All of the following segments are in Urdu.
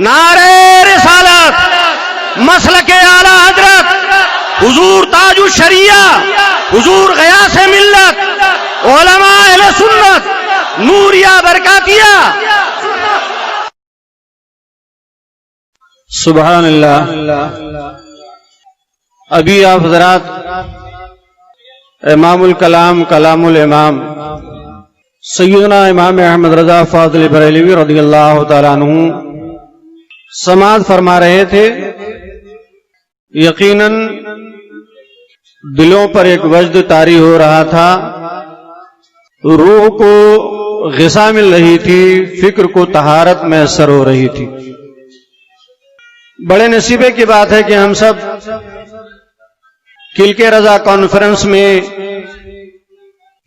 نعرہ رسالت، مسلک اعلی حضرت حضور تاج الشریعہ، حضور غیاث ملت، علماء اہل سنت، نوریہ برکاتیہ۔ سبحان اللہ۔ ابھی آپ حضرات امام الکلام کلام الامام سیدنا امام احمد رضا فاضل بریلوی رضی اللہ تعالیٰ عنہ سماعت فرما رہے تھے۔ یقیناً دلوں پر ایک وجد طاری ہو رہا تھا، روح کو غذا مل رہی تھی، فکر کو طہارت میسر ہو رہی تھی۔ بڑے نصیبے کی بات ہے کہ ہم سب کل کے رضا کانفرنس میں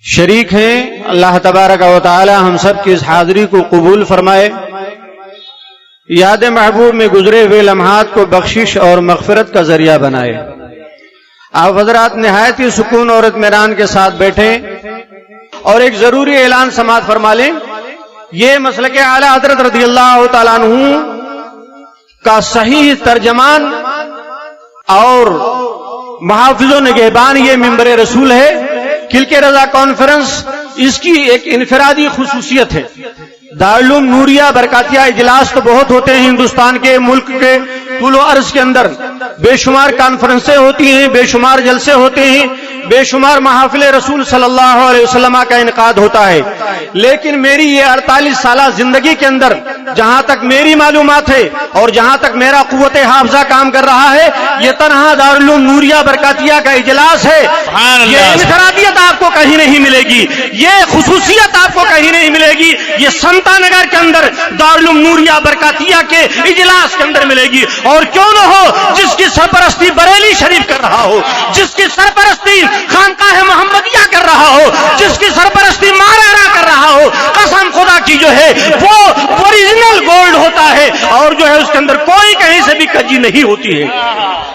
شریک ہیں۔ اللہ تبارک و تعالی ہم سب کی اس حاضری کو قبول فرمائے، یاد محبوب میں گزرے ہوئے لمحات کو بخشش اور مغفرت کا ذریعہ بنائے۔ آپ حضرات نہایت ہی سکون اور اطمینان کے ساتھ بیٹھیں اور ایک ضروری اعلان سماعت فرما لیں۔ یہ مسلک اعلی حضرت رضی اللہ تعالیٰ عنہ کا صحیح ترجمان اور محافظ و نگہبان یہ ممبر رسول ہے۔ کل کے رضا کانفرنس اس کی ایک انفرادی خصوصیت ہے۔ دارالعلوم نوریہ برکاتیہ اجلاس تو بہت ہوتے ہیں ہندوستان کے، ملک کے طول و عرض کے اندر بے شمار کانفرنسیں ہوتی ہیں، بے شمار جلسے ہوتے ہیں، بے شمار محافل رسول صلی اللہ علیہ وسلم کا انعقاد ہوتا ہے، لیکن میری یہ 48 سالہ زندگی کے اندر جہاں تک میری معلومات ہے اور جہاں تک میرا قوت حافظہ کام کر رہا ہے، یہ تنہا دارالعلوم نوریہ برکاتیہ کا اجلاس ہے۔ یہ انفرادیت آپ کو کہیں نہیں ملے گی، یہ خصوصیت آپ کو کہیں نہیں ملے گی، یہ سنتا نگر کے اندر دارالعلوم نوریہ برکاتیہ کے اجلاس کے اندر ملے گی۔ اور کیوں نہ ہو، جس کی سرپرستی بریلی شریف کر رہا ہو، جس کی سرپرستی خانقاہ محمدیہ کر رہا ہو، جس کی سرپرستی مارانا کر رہا ہو، قسم خدا کی جو ہے وہ اوریجنل گولڈ ہوتا ہے اور جو ہے اس کے اندر کوئی کہیں سے بھی کجی نہیں ہوتی ہے۔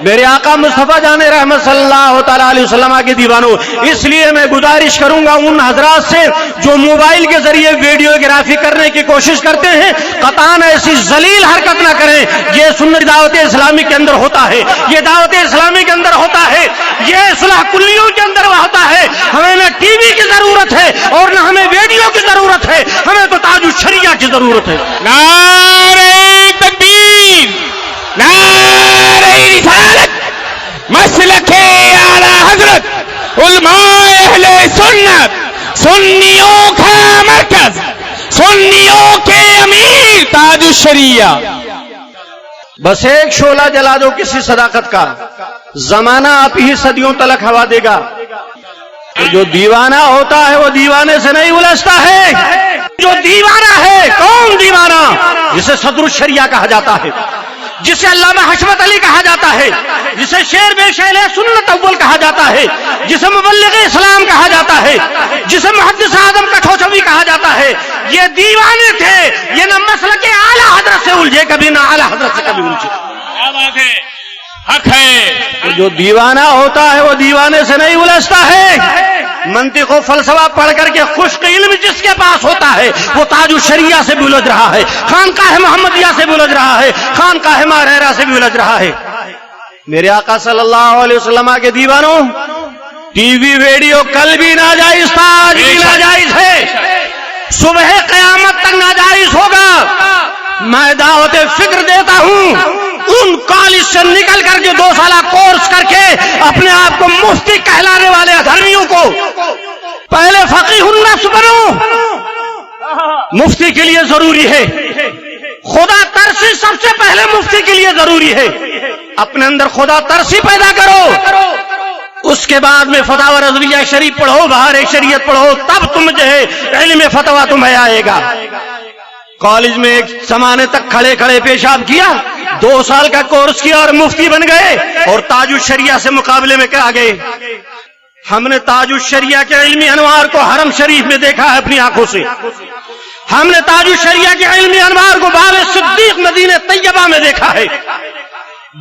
میرے آقا مصطفیٰ جان رحمت صلی اللہ تعالیٰ علیہ وسلم کے دیوانوں، اس لیے میں گزارش کروں گا ان حضرات سے جو موبائل کے ذریعے ویڈیوگرافی کرنے کی کوشش کرتے ہیں، قطعاً ایسی ذلیل حرکت نہ کریں۔ یہ سنت دعوت اسلامی کے اندر ہوتا ہے، یہ دعوت اسلامی کے اندر ہوتا ہے، یہ صلح کلیوں کے اندر ہوتا ہے۔ ہمیں نہ ٹی وی کی ضرورت ہے اور نہ ہمیں ویڈیو کی ضرورت ہے، ہمیں تو تاج الشریعہ کی ضرورت ہے۔ نعرہ تکبیر، نعرہ رسالت، مسلک اعلی حضرت، علماء اہل سنت، سنیوں کا مرکز، سنیوں کے امیر تاج الشریعہ۔ بس ایک شعلہ جلا دو کسی صداقت کا، زمانہ آپ ہی صدیوں تلک ہوا دے گا۔ جو دیوانہ ہوتا ہے وہ دیوانے سے نہیں الجھتا ہے۔ جو دیوانہ ہے، کون دیوانہ؟ جسے صدر الشریعہ کہا جاتا ہے، جسے علامہ حشمت علی کہا جاتا ہے، جسے شیر بے شیل سنت اول کہا جاتا ہے، جسے مبلغ اسلام کہا جاتا ہے، جسے محدث اعظم کٹھوچوی کہا جاتا ہے، یہ دیوانے تھے۔ یہ نہ مسلک اعلی حضرت سے الجھے کبھی، نہ اعلی حضرت سے کبھی الجھے۔ کیا بات ہے، حق ہے۔ جو دیوانہ ہوتا ہے وہ دیوانے سے نہیں الجھتا ہے۔ منطق و فلسفہ پڑھ کر کے خشک علم جس کے پاس ہوتا ہے وہ تاج الشریعہ سے بھی الجھ رہا ہے، خانقاہ محمدیہ سے بھی الجھ رہا ہے، خانقاہ ماہرہ سے بھی الجھ رہا ہے۔ میرے آقا صلی اللہ علیہ وسلم کے دیوانوں، ٹی وی ویڈیو کل بھی ناجائز تھا، آج بھی ناجائز ہے، صبح قیامت تک ناجائز ہوگا۔ میں دعوت فکر دیتا ہوں ان کالج سے نکل کر کے 2 سالہ کورس کر کے اپنے آپ کو مفتی کہلانے والے ادھرمیوں کو، پہلے فقیہ النفس بنو۔ مفتی کے لیے ضروری ہے خدا ترسی، سب سے پہلے مفتی کے لیے ضروری ہے اپنے اندر خدا ترسی پیدا کرو، اس کے بعد میں فتاوی رضویہ شریف پڑھو، باہر شریعت پڑھو، تب تم جو ہے علم فتویٰ تمہیں آئے گا۔ کالج میں ایک زمانے تک کھڑے کھڑے پیشاب کیا، 2 سال کا کورس کیا اور مفتی بن گئے اور تاج الشریعہ سے مقابلے میں کیا گئے۔ ہم نے تاج الشریعہ کے علمی انوار کو حرم شریف میں دیکھا ہے اپنی آنکھوں سے، ہم نے تاج الشریعہ کے علمی انوار کو باب صدیق مدینہ طیبہ میں دیکھا ہے۔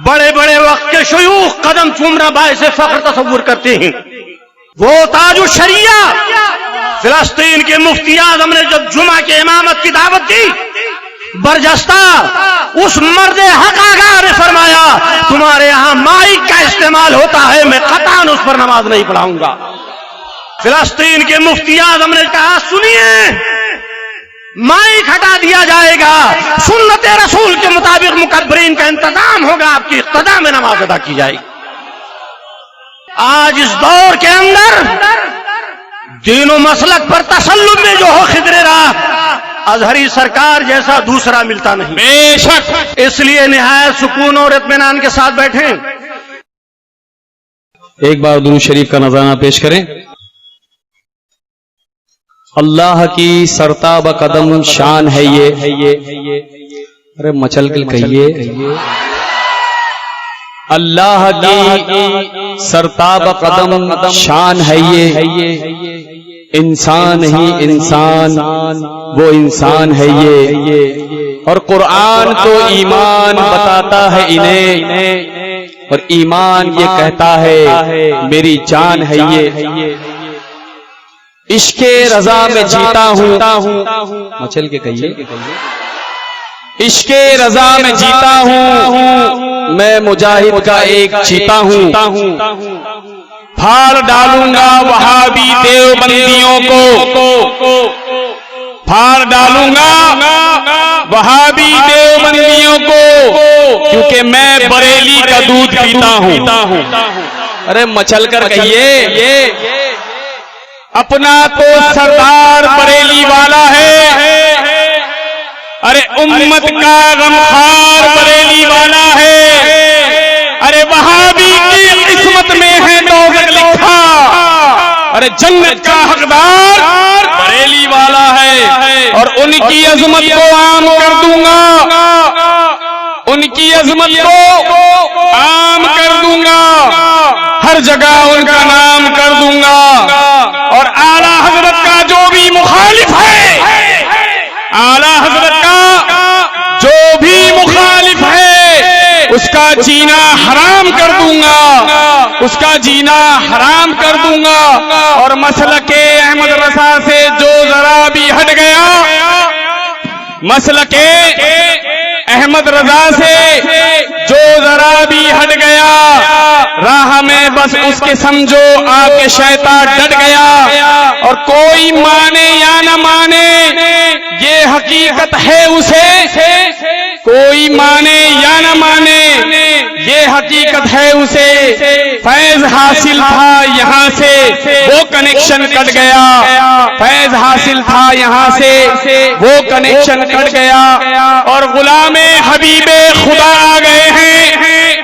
بڑے بڑے وقت کے شیوخ قدم چومنا باعث فخر تصور کرتے ہیں۔ وہ تاج الشریعہ فلسطین کے مفتی اعظم نے جب جمعہ کے امامت کی دعوت دی، برجستہ اس مرد حق آقا نے فرمایا تمہارے یہاں مائک کا استعمال ہوتا ہے، میں قطعاً اس پر نماز نہیں پڑھاؤں گا۔ فلسطین کے مفتی اعظم نے کہا سنیے، مائک ہٹا دیا جائے گا، سنت رسول کے مطابق مکبرین کا انتظام ہوگا، آپ کی اقتداء میں نماز ادا کی جائے گی۔ آج اس دور کے اندر دین و مسلک پر تسلط میں جو ہو خضر راہ، ازہری سرکار جیسا دوسرا ملتا نہیں، بے شک۔ اس لیے نہایت سکون اور اطمینان کے ساتھ بیٹھیں۔ ایک بار درود شریف کا نذرانہ پیش کریں۔ اللہ کی سرتاب قدم شان ہے یہ، ارے مچل کے کہیے، اللہ کی سرتاب قدم شان ہے یہ، انسان ہی انسان وہ انسان ہے یہ، اور قرآن تو ایمان بتاتا ہے انہیں، اور ایمان یہ کہتا ہے میری جان ہے یہ، عشق رضا میں جیتا ہوں، مچل کے کہیے، عشق رضا میں جیتا ہوں، میں مجاہد کا ایک چیتا ہوں، پھاڑ ڈالوں گا وہابی دیوبندیوں کو، پھاڑ ڈالوں گا وہابی دیوبندیوں کو، کیونکہ میں بریلی کا دودھ پیتا ہوں۔ ارے مچل کر کہیے، اپنا تو سردار بریلی والا ہے، ارے امت کا غمخوار بریلی والا ہے، ارے وہابی کی قسمت میں ہے دوزخ لکھا، ارے جنت کا حقدار بریلی والا ہے، اور ان کی عظمت کو عام کر دوں گا، ان کی عظمت کو عام کر دوں گا، ہر جگہ ان کا نام کر دوں گا، اور اعلی حضرت کا جو بھی مخالف ہے، اعلی حضرت کا جو بھی مخالف ہے، اس کا جینا حرام کر دوں گا، اس کا جینا حرام کر دوں گا، اور مسلک احمد رضا سے جو ذرا بھی ہٹ گیا، مسلک احمد رضا سے جو ذرا بھی ہٹ گیا، راہ میں بس اس کے سمجھو آ کے شیطان ڈٹ گیا، اور کوئی مانے یا نہ مانے یہ حقیقت ہے اسے، کوئی مانے یا نہ مانے یہ حقیقت ہے اسے، فیض حاصل تھا یہاں سے وہ کنیکشن کٹ گیا، فیض حاصل تھا یہاں سے وہ کنیکشن کٹ گیا، اور غلام حبیب خدا آ گئے ہیں،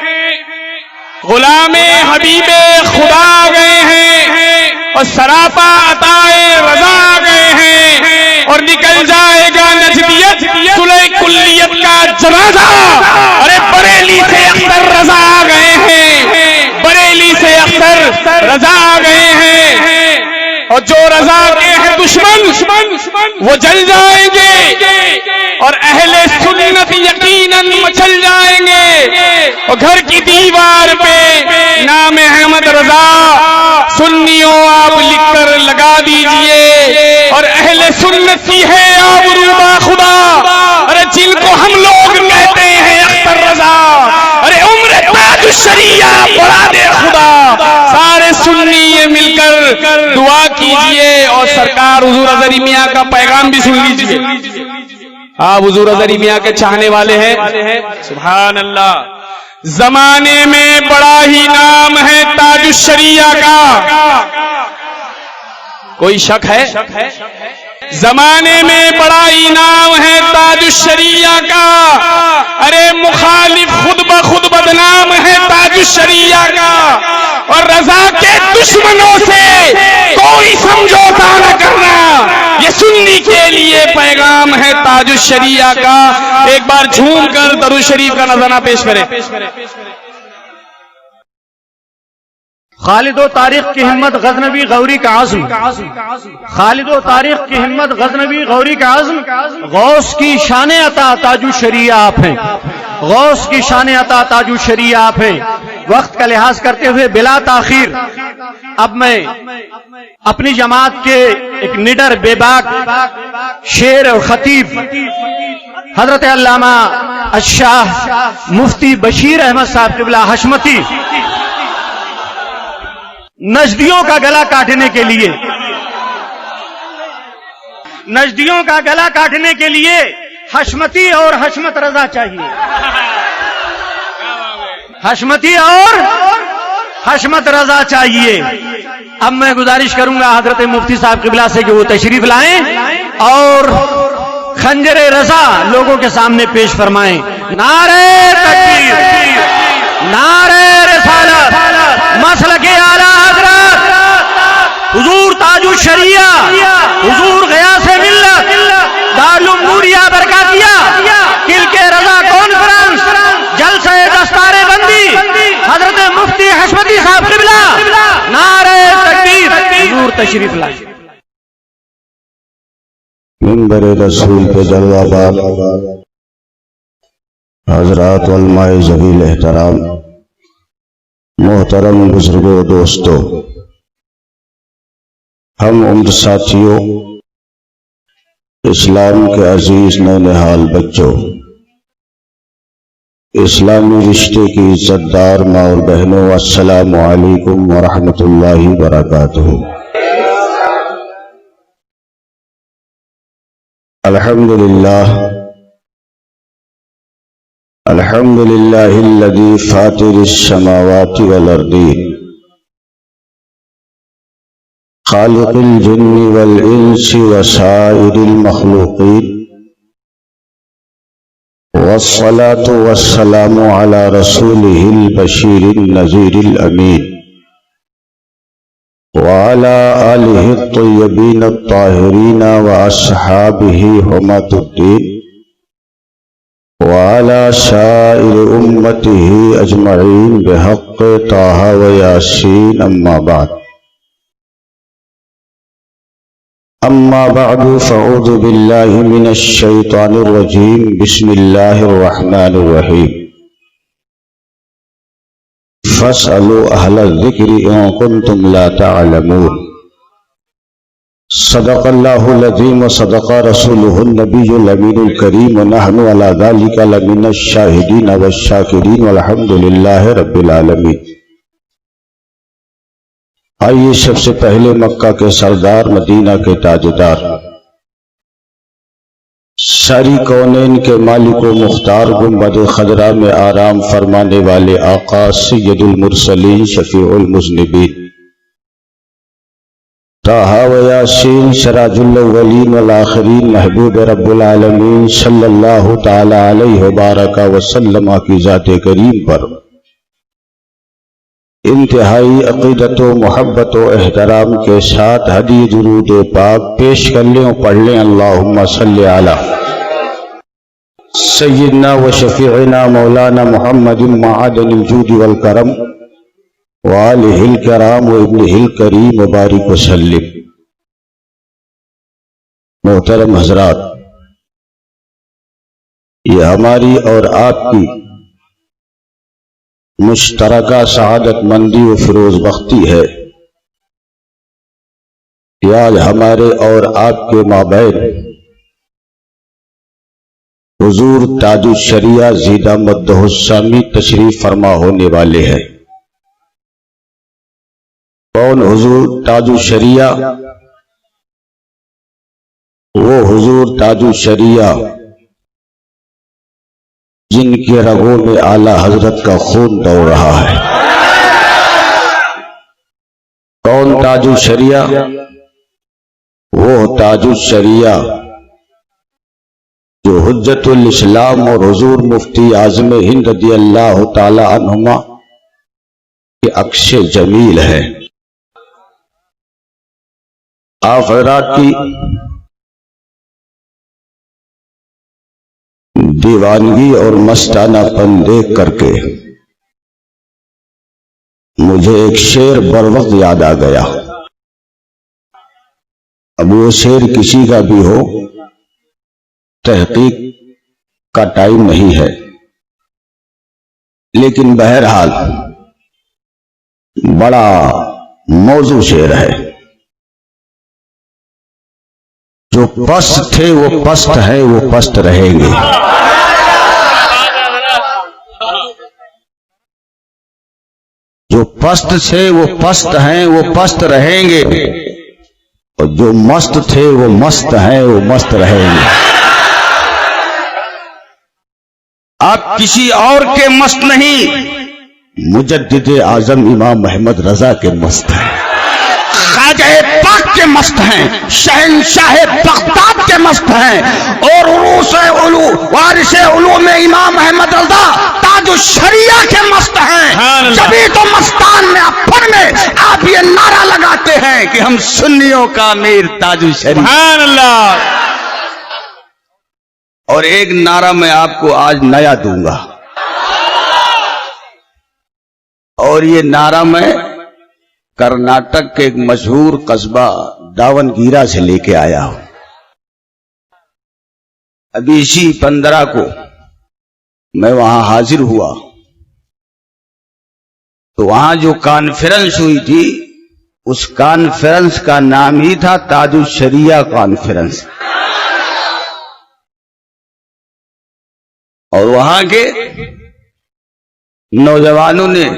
غلام حبیب خدا آ گئے ہیں، اور سراپا عطائے رضا آ گئے ہیں، اور نکل جائے گا نجدیت صلح کلیت کا جنازہ، ارے بریلی سے اختر رضا آ گئے ہیں، بریلی سے اختر رضا آ گئے ہیں، اور جو رضا کے ہیں دشمن وہ جل جائیں گے، اور اہل سنت یقیناً مچل جائیں گے، اور گھر کی دیوار پہ نام احمد رضا سنیوں آپ لکھ کر لگا دیجئے، اور اہل سنت کی ہے آبرو با خدا، ارے جن کو ہم لوگ کہتے ہیں اختر رضا، ارے عمر تاج الشریعہ پڑھا دے خدا، سارے سنی یہ مل کر دعا کیجئے، اور سرکار حضور اظہری میاں کا پیغام بھی سن لیجئے۔ آپ حضور اظہری میاں کے چاہنے والے ہیں، سبحان اللہ۔ زمانے میں بڑا ہی نام ہے تاج الشریعہ کا، کوئی شک ہے؟ زمانے میں بڑا ہی نام ہے تاج الشریعہ کا، ارے مخالف خود بخود بدنام ہے تاج الشریعہ کا، اور رضا کے دشمنوں سے کوئی سمجھوتا نہ کرنا، یہ سنی کے لیے پیغام ہے تاج الشریعہ کا۔ ایک بار جھوم کر درود شریف کا نذرانہ پیش کریں۔ خالد و طارق کی ہمت غزنوی غوری کا عزم، خالد و طارق کی ہمت غزنوی غوری کا عزم، غوث کی شان عطا تاج الشریعہ آپ ہیں، غوث کی شان عطا تاج الشریعہ آپ ہیں۔ وقت کا لحاظ کرتے ہوئے بلا تاخیر اب میں اپنی جماعت کے ایک نڈر بے باک شیر اور خطیب حضرت علامہ الشاہ مفتی بشیر احمد صاحب قبلہ حشمتی نجدیوں کا گلا کاٹنے کے لیے حشمتی اور حشمت رضا چاہیے. حشمتی اور حشمت رضا چاہیے. اب میں گزارش کروں گا حضرت مفتی صاحب قبلہ سے کہ وہ تشریف لائیں اور خنجر رضا لوگوں کے سامنے پیش فرمائیں. نعرہ تکبیر، نعرہ رسالت، مسلک اعلی حضرت حضور تاج الشریعہ، حضور غیاث ملت، دارالعلوم نوریہ برکاتیہ، کلک رضا کانفرنس، جلسہ دستار بندی، حضرت مفتی حشمتی صاحب قبلہ، نعرہ تکبیر. حضور تشریف لائیں. منبر رسول پہ جلوہ بار حضرات علماء ذویل احترام، محترم بزرگوں، دوستوں، ہم عمر ساتھیوں، اسلام کے عزیز نونہال بچوں، اسلامی رشتے کی عزت دار ماں اور بہنوں، السلام علیکم ورحمۃ اللہ وبرکاتہ. الحمد للہ الذی فاطر السماوات والارضین خالق الجن والانس وسائر المخلوقین والصلاة والسلام علی رسولہ البشیر النذیر الامین وعلى آلہ الطیبین الطاہرین واصحابہ حماة الدین وعلى سائر امته اجمعین بحق طٰہ و یاسین. اما بعد فاعوذ باللہ من الشیطان الرجیم. بسم اللہ الرحمن الرحیم. فاسألوا اہل الذکر ان کنتم لا تعلمون. صدق اللہ العظیم وصدق رسولہ النبی الامین الکریم ونحن علی ذلک لمن الشاہدین والشاکرین والحمد للہ رب العالمین. آئیے سب سے پہلے مکہ کے سردار، مدینہ کے تاجدار، ساری کونین کے مالک و مختار، گنبد خضرا میں آرام فرمانے والے آقا سید المرسلین، شفیع المذنبین، طٰہ و یاسین، سراج الاولین والآخرین، محبوب رب العالمین صلی اللہ تعالی علیہ وبارک وسلم کی ذات کریم پر انتہائی عقیدت و محبت و احترام کے ساتھ ہدیہ درود پاک پیش کر لیں اور پڑھ لیں. اللہم صلی علی سیدنا و شفیعنا مولانا محمد معدن الجود والکرم وآلہ الکرام و ابنہ الکریم مبارک وسلم. محترم حضرات، یہ ہماری اور آپ کی مشترکہ سعادت مندی و فروز بختی ہے کہ آج ہمارے اور آپ کے مابین حضور تاج الشریعہ زیدہ مدہ السامی تشریف فرما ہونے والے ہیں. کون حضور تاج الشریعہ؟ وہ حضور تاج الشریعہ جن کے رگوں میں اعلی حضرت کا خون دوڑ رہا ہے. کون تاج الشریعہ؟ وہ تاج الشریعہ جو حجت الاسلام اور حضور مفتی اعظم ہند رضی اللہ تعالی عنہما کے عکس جمیل ہے. آپ حضرات کی دیوانگی اور مستانہ پن دیکھ کر کے مجھے ایک شعر بر وقت یاد آ گیا. اب وہ شعر کسی کا بھی ہو، تحقیق کا ٹائم نہیں ہے، لیکن بہرحال بڑا موضوع شعر ہے. جو پست تھے وہ پست ہیں، وہ پست رہیں گے۔ جو پست تھے وہ پست ہیں، وہ پست رہیں گے، اور جو مست تھے وہ مست ہیں، وہ مست رہیں گے۔ آپ کسی اور کے مست نہیں، مجدد اعظم امام محمد رضا کے مست ہیں، خواجہ پاک کے مست ہیں، شہنشاہ بغداد کے مست ہیں، اور وارث علوم امام احمد رضا تاج الشریعہ کے مست ہیں۔ جبھی تو مستان میں اپن میں آپ یہ نعرہ لگاتے ہیں کہ ہم سنیوں کا امیر تاج الشریعہ۔ سبحان اللہ۔ اور ایک نعرہ میں آپ کو آج نیا دوں گا، اور یہ نعرہ میں کرناٹک کے ایک مشہور قصبہ داون گیرا سے لے کے آیا ہوں۔ ابھی اسی 15 کو میں وہاں حاضر ہوا، تو وہاں جو کانفرنس ہوئی تھی اس کانفرنس کا نام ہی تھا تاج الشریعہ کانفرنس، اور وہاں کے نوجوانوں نے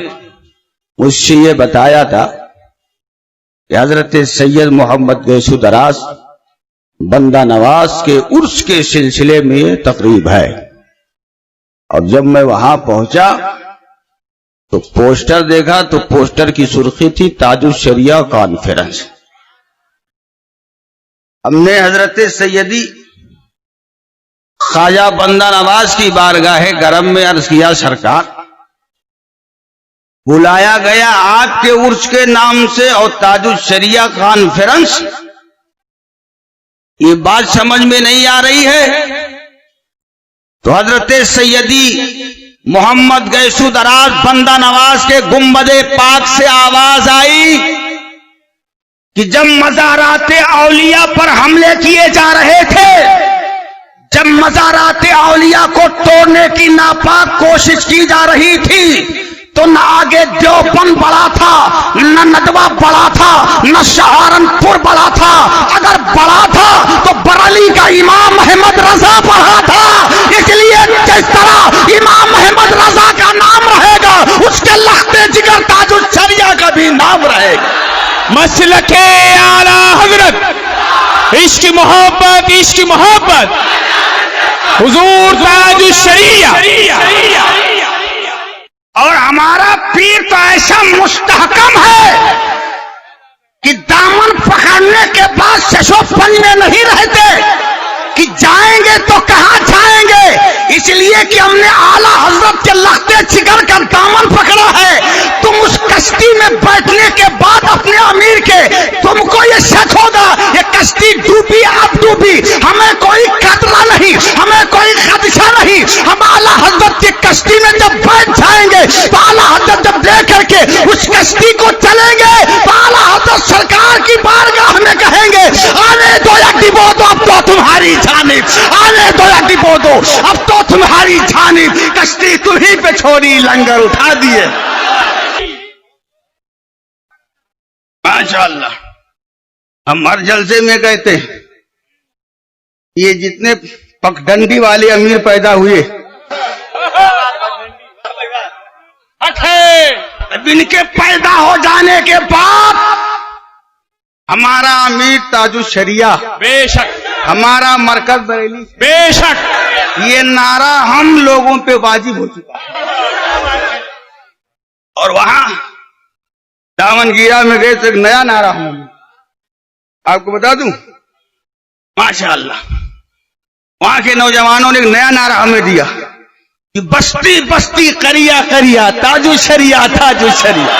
مجھ سے یہ بتایا تھا کہ حضرت سید محمد گیسو دراز بندہ نواز کے عرس کے سلسلے میں یہ تقریب ہے۔ اور جب میں وہاں پہنچا تو پوسٹر دیکھا تو پوسٹر کی سرخی تھی تاج الشریعہ کانفرنس۔ ہم نے حضرت سیدی خواجہ بندہ نواز کی بارگاہ گرم میں عرض کیا، سرکار بلایا گیا آپ کے عرس کے نام سے اور تاج الشریعہ کانفرنس، یہ بات سمجھ میں نہیں آ رہی ہے۔ تو حضرت سیدی محمد گیسو دراز بندہ نواز کے گنبد پاک سے آواز آئی کہ جب مزارات اولیاء پر حملے کیے جا رہے تھے، جب مزارات اولیاء کو توڑنے کی ناپاک کوشش کی جا رہی تھی، تو نہ آگے دیوبند بڑا تھا، نہ ندوہ بڑا تھا، نہ سہارنپور بڑا تھا، اگر بڑا تھا تو بریلی کا امام احمد رضا بڑا تھا۔ اس لیے جس طرح امام احمد رضا کا نام رہے گا، اس کے لخت جگر تاج الشریعہ کا بھی نام رہے گا۔ مسلک اعلی حضرت، عشق محبت، عشق محبت، حضور تاج الشریعہ۔ اور ہمارا پیر تو ایسا مستحکم ہے کہ دامن پکڑنے کے بعد ششو پن میں نہیں رہتے کہ جائیں گے تو کہاں جائیں گے، اس لیے کہ ہم نے اعلیٰ حضرت کے لختے جگر کا دامن پکڑا ہے۔ تم اس کشتی میں بیٹھنے کے بعد اپنے امیر کے تم کو یہ شک ہوگا یہ کشتی ڈوبی اب ڈوبی، ہمیں کوئی خطرہ نہیں، ہمیں کوئی خدشہ نہیں۔ ہم اعلیٰ حضرت کی کشتی میں جب بیٹھ جائیں گے تو اعلیٰ حضرت جب لے کر کے اس کشتی کو چلیں گے تو اعلیٰ حضرت سرکار کی بارگاہ میں کہیں گے، آنے دو یا ڈبو دو اب تو تمہاری جانب، آنے دو یا ڈبو دو اب تو تمہاری جانب، کشتی تمہیں پہ چھوڑی لنگر اٹھا دیے۔ ماشاءاللہ ہم ہر جلسے میں کہتے ہیں یہ جتنے پگڈنڈی والے امیر پیدا ہوئے اب ان کے پیدا ہو جانے کے بعد ہمارا امیر تاج الشریعہ، بے شک، ہمارا مرکز بریلی، بے شک، یہ نعرہ ہم لوگوں پہ واجب ہو چکا ہے۔ اور وہاں دامن گیرا میں گئے تو ایک نیا نعرہ ہوں آپ کو بتا دوں، ماشاءاللہ وہاں کے نوجوانوں نے ایک نیا نعرہ ہمیں دیا کہ بستی بستی قریہ قریہ تاج الشریعہ، تاج الشریعہ،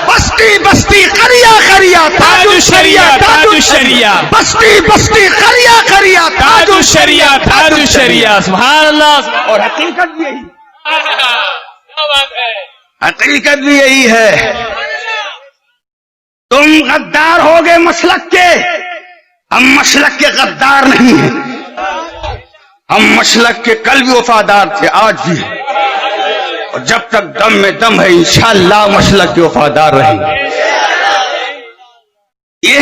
بستی بستی قریہ قریہ تاج الشریعہ، تاج الشریعہ، بستی بستی قریہ قریہ تاج الشریعہ، تاج الشریعہ۔ سبحان اللہ۔ اور حقیقت بھی یہی، حقیقت بھی یہی ہے۔ تم غدار ہو گے مسلک کے، ہم مسلک کے غدار نہیں ہیں، ہم مسلک کے کل بھی وفادار تھے، آج بھی، اور جب تک دم میں دم ہے انشاءاللہ مسلک کے وفادار رہیں گے۔ یہ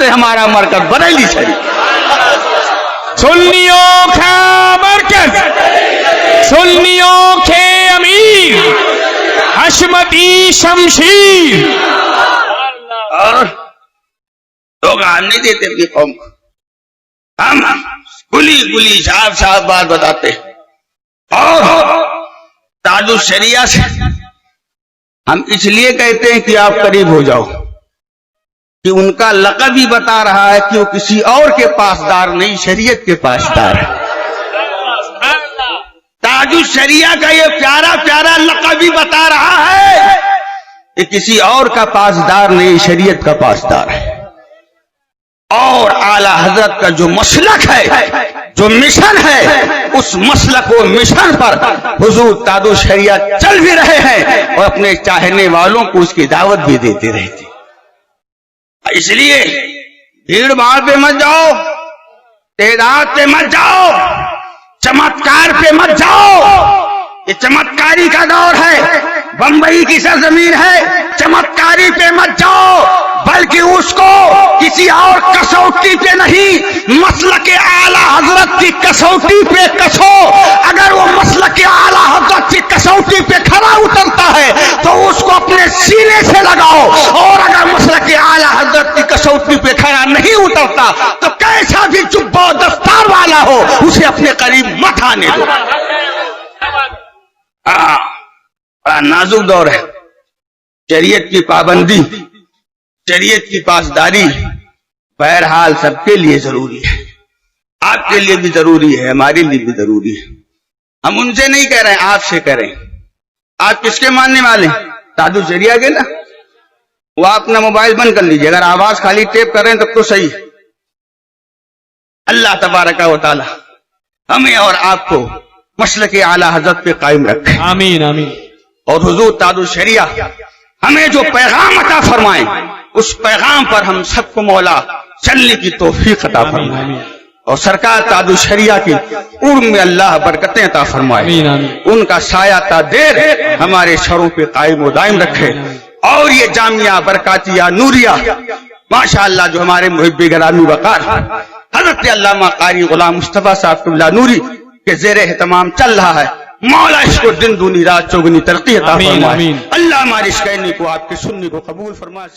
کرتے ہمارا مرکز بریلی شریف. سنیوں کا مرکز، سنیوں کے امیر حشمتی شمشیر. اور لوگ آن نہیں دیتے اپنی قوم کو. ہم گلی گلی صاف صاف بات بتاتے ہیں. اور تاج الشریعہ سے ہم اس لیے کہتے ہیں کہ آپ قریب ہو جاؤ کہ ان کا لقب ہی بتا رہا ہے کہ وہ کسی اور کے پاسدار نہیں، شریعت کے پاسدار ہے. تاج الشریعہ کا یہ پیارا پیارا لقب ہی بتا رہا ہے کہ کسی اور کا پاسدار نہیں، شریعت کا پاسدار ہے. اور اعلی حضرت کا جو مسلک ہے، جو مشن ہے، اس مسلک و مشن پر حضور تاج الشریعہ چل بھی رہے ہیں اور اپنے چاہنے والوں کو اس کی دعوت بھی دیتے رہتے. اس لیے بھیڑ بھاڑ پہ مت جاؤ، تعداد پہ مت جاؤ، چمتکار پہ مت جاؤ. یہ چمتکاری کا دور ہے، بمبئی کی سرزمین ہے. چمتکاری پہ مت جاؤ، بلکہ اس کو کسی اور کسوٹی پہ نہیں، مسلک اعلی حضرت کی کسوٹی پہ کسو. اگر وہ مسلک اعلی حضرت کی کسوٹی پہ کھڑا اترتا ہے تو اس کو اپنے سینے سے لگاؤ، اور اگر مسلک اعلی حضرت کی کسوٹی پہ کھڑا نہیں اترتا تو کیسا بھی جبہ و دستار والا ہو اسے اپنے قریب مت آنے دو. بڑا نازک دور ہے. شریعت کی پابندی، شریعت کی پاسداری بہرحال سب کے لیے ضروری ہے. آپ کے لیے بھی ضروری ہے، ہمارے لیے بھی ضروری ہے. ہم ان سے نہیں کہہ رہے ہیں، آپ سے کہہ رہے ہیں. آپ کس کے ماننے والے ہیں؟ تاج الشریعہ کے نا. وہ آپ اپنا موبائل بند کر لیجیے، اگر آواز خالی ٹیپ کر رہے ہیں تب تو صحیح. اللہ تبارک و تعالی ہمیں اور آپ کو مسلک اعلی حضرت پہ قائم رکھے. آمین آمین. اور حضور تاج الشریعہ ہمیں جو پیغام عطا فرمائیں اس پیغام پر ہم سب کو مولا چلنے کی توفیق عطا فرمائے. اور سرکار تاج الشریعہ کی عمر میں اللہ برکتیں عطا فرمائے. ان کا سایہ تا دیر ہمارے سروں پہ قائم و دائم رکھے. اور یہ جامعہ برکاتیہ نوریہ ماشاءاللہ جو ہمارے محب گرامی وقار حضرت علامہ قاری غلام مصطفیٰ صاحب قبلہ نوری کے زیر اہتمام چل رہا ہے، مولا اس کو دن دونی رات چوگنی ترقی عطا فرمائے. اللہ ہماری اس کہنے کو آپ کے سننے کو قبول فرمائے.